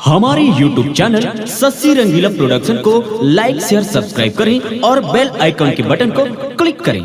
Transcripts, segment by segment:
हमारे YouTube channel Shashi रंगीला production को लाइक share subscribe करें और बेल आइकन के बटन को क्लिक करें।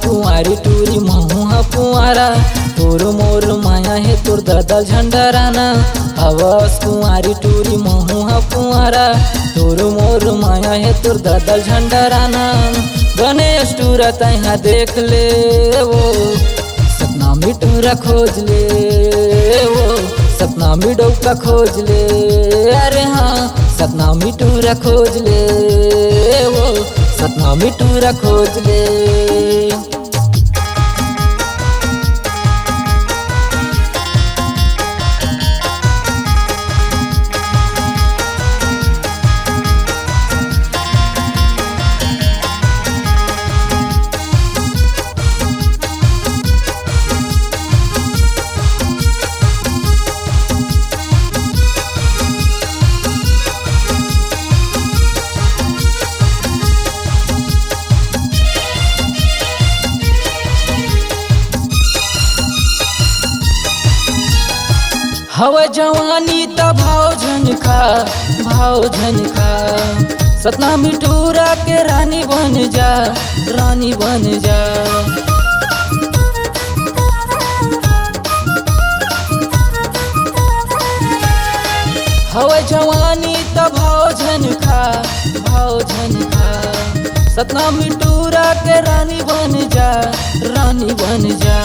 कुंवारी टूरी महुआ कुंवारा तोर मोर माया है तोर ददल झंडराना। हवस कुंवारी टूरी महुआ कुंवारा तोर मोर माया है तोर ददल झंडराना। गणेश टूरा तैहा देख ले वो सपना में टूरा खोज ले वो सपना में डौका खोज ले। अरे हाँ सपना में टूरा खोज ले वो सपना में टूरा खोज ले। हवा जवानी त भाव झनका सतना मिठूरा के रानी बन जा रानी बन जा। हवा जवानी त भाव झनका सतना मिठूरा के रानी बन जा रानी बन जा।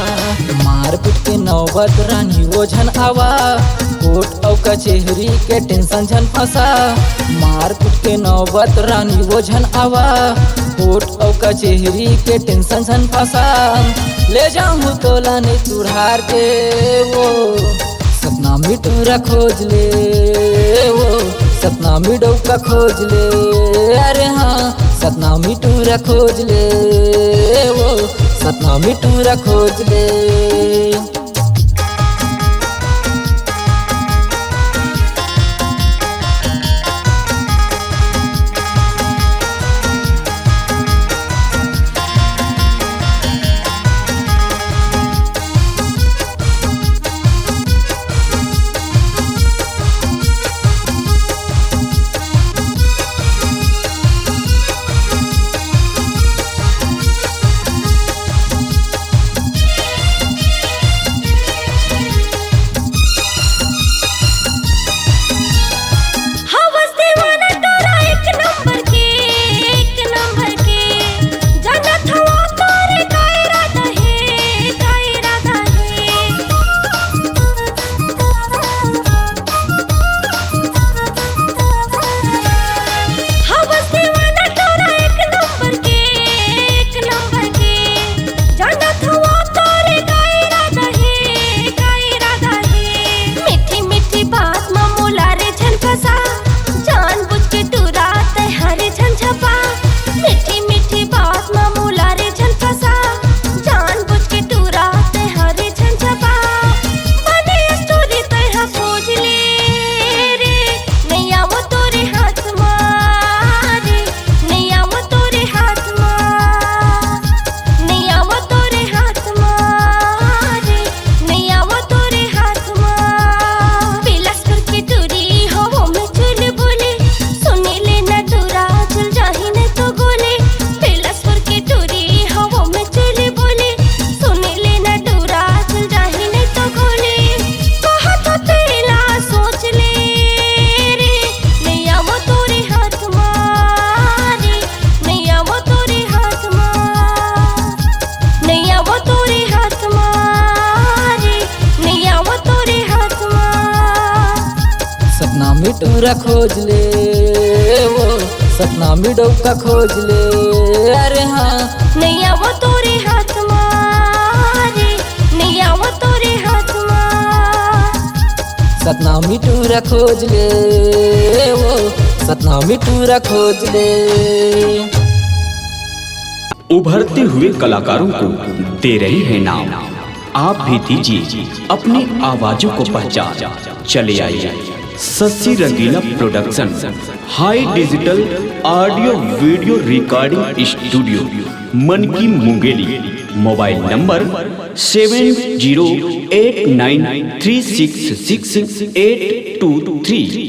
मारपीट के नौबत रानी वो झन आवा कोर्ट और कचहरी के टेंशन झन फंसा। मारपीट के नौबत रानी वो झन आवा कोर्ट और कचहरी के टेंशन झन फंसा। ले जाऊँ तो लाने तुरहार के वो सपना में टूरा खोज ले वो सपना में डौका खोज ले। अरे हाँ सपना में टूरा खोज ले वो सपना में टूरा खोज ले। टूरा खोज ले, वो सतना में डौका खोज ले। अरे हाँ नैया वो तोरे हाथ मारे, नैया वो तोरे हाथ मार। सतना में टूरा खोज ले, वो सतना में टूरा खोज ले। उभरते हुए कलाकारों को दे रहे हैं नाम, आप भी दीजिए अपनी आवाजों को पहचान। चले आइए Shashi Rangeela production high digital audio video recording studio, मन की मुंगेली। Mobile number 7089366823।